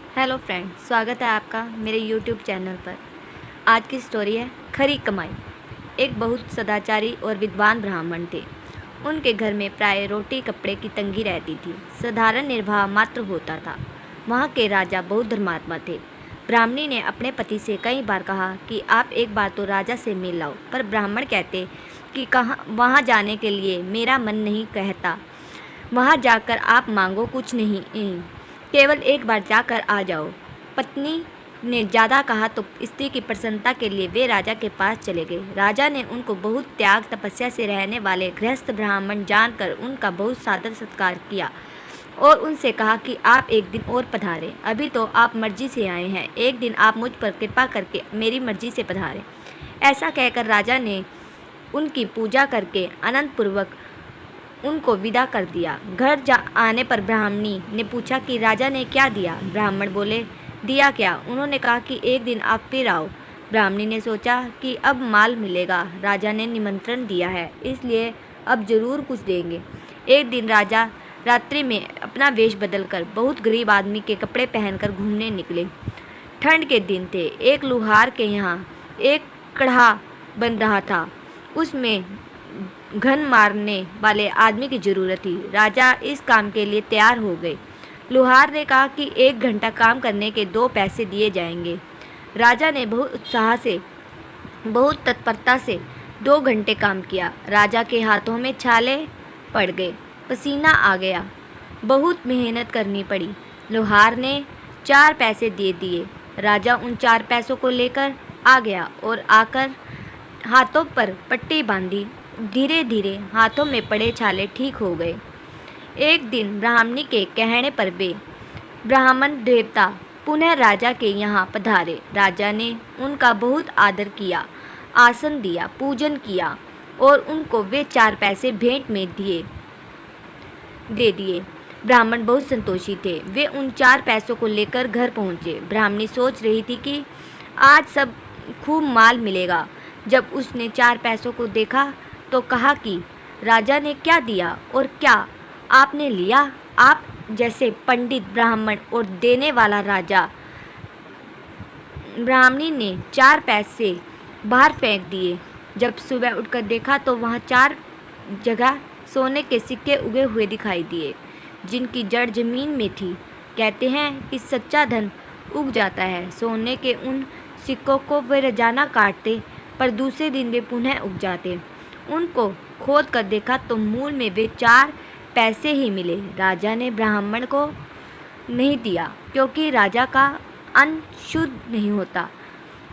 Hello friend, स्वागत है आपका मेरे यूट्यूब चैनल पर। आज की स्टोरी है खरी कमाई। एक बहुत सदाचारी और विद्वान ब्राह्मण थे। उनके घर में प्राय रोटी कपड़े की तंगी रहती थी। साधारण निर्वाह मात्र होता था। वहाँ के राजा बहुत धर्मात्मा थे। ब्राह्मणी ने अपने पति से कई बार कहा कि आप एक बार तो राजा से मिल लाओ, पर ब्राह्मण कहते कि कहाँ वहाँ जाने के लिए मेरा मन नहीं कहता। वहाँ जाकर आप मांगो कुछ नहीं, केवल एक बार जाकर आ जाओ। पत्नी ने ज़्यादा कहा तो स्त्री की प्रसन्नता के लिए वे राजा के पास चले गए। राजा ने उनको बहुत त्याग तपस्या से रहने वाले गृहस्थ ब्राह्मण जानकर उनका बहुत सादर सत्कार किया और उनसे कहा कि आप एक दिन और पधारें। अभी तो आप मर्जी से आए हैं, एक दिन आप मुझ पर कृपा करके मेरी मर्जी से पधारें। ऐसा कहकर राजा ने उनकी पूजा करके आनंदपूर्वक उनको विदा कर दिया। घर आने पर ब्राह्मणी ने पूछा कि राजा ने क्या दिया। ब्राह्मण बोले, दिया क्या? उन्होंने कहा कि एक दिन आप फिर आओ। ब्राह्मणी ने सोचा कि अब माल मिलेगा, राजा ने निमंत्रण दिया है, इसलिए अब जरूर कुछ देंगे। एक दिन राजा रात्रि में अपना वेश बदलकर बहुत गरीब आदमी के कपड़े पहनकर घूमने निकले। ठंड के दिन थे। एक लुहार के यहाँ एक कढ़ा बन रहा था, उसमें घन मारने वाले आदमी की जरूरत थी। राजा इस काम के लिए तैयार हो गए। लुहार ने कहा कि 1 घंटा काम करने के 2 पैसे दिए जाएंगे। राजा ने बहुत उत्साह से, बहुत तत्परता से 2 घंटे काम किया। राजा के हाथों में छाले पड़ गए, पसीना आ गया, बहुत मेहनत करनी पड़ी। लुहार ने 4 पैसे दे दिए। राजा उन 4 पैसों को लेकर आ गया और आकर हाथों पर पट्टी बांधी। धीरे धीरे हाथों में पड़े छाले ठीक हो गए। एक दिन ब्राह्मणी के कहने पर वे ब्राह्मण देवता पुनः राजा के यहाँ पधारे। राजा ने उनका बहुत आदर किया, आसन दिया, पूजन किया और उनको वे 4 पैसे भेंट में दे दिए। ब्राह्मण बहुत संतोषी थे। वे उन 4 पैसों को लेकर घर पहुँचे। ब्राह्मणी सोच रही थी कि आज सब खूब माल मिलेगा। जब उसने 4 पैसों को देखा तो कहा कि राजा ने क्या दिया और क्या आपने लिया? आप जैसे पंडित ब्राह्मण और देने वाला राजा। ब्राह्मणी ने 4 पैसे बाहर फेंक दिए। जब सुबह उठकर देखा तो वहाँ 4 जगह सोने के सिक्के उगे हुए दिखाई दिए, जिनकी जड़ जमीन में थी। कहते हैं कि सच्चा धन उग जाता है। सोने के उन सिक्कों को वे रोजाना काटते, पर दूसरे दिन वे पुनः उग जाते। उनको खोद कर देखा तो मूल में वे 4 पैसे ही मिले। राजा ने ब्राह्मण को नहीं दिया, क्योंकि राजा का अन्न शुद्ध नहीं होता,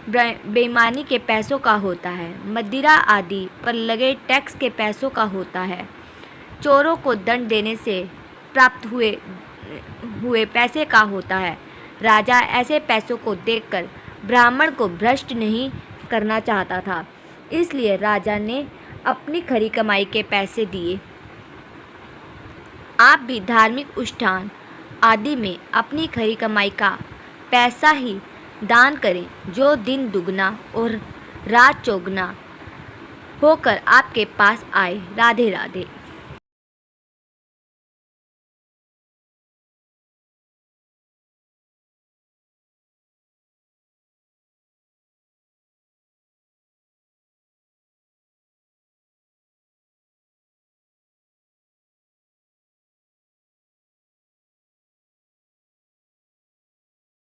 बेईमानी के पैसों का होता है, मदिरा आदि पर लगे टैक्स के पैसों का होता है, चोरों को दंड देने से प्राप्त हुए पैसे का होता है। राजा ऐसे पैसों को देखकर ब्राह्मण को भ्रष्ट नहीं करना चाहता था, इसलिए राजा ने अपनी खरी कमाई के पैसे दिए। आप भी धार्मिक अनुष्ठान आदि में अपनी खरी कमाई का पैसा ही दान करें, जो दिन दुगना और रात चौगुना होकर आपके पास आए। राधे राधे।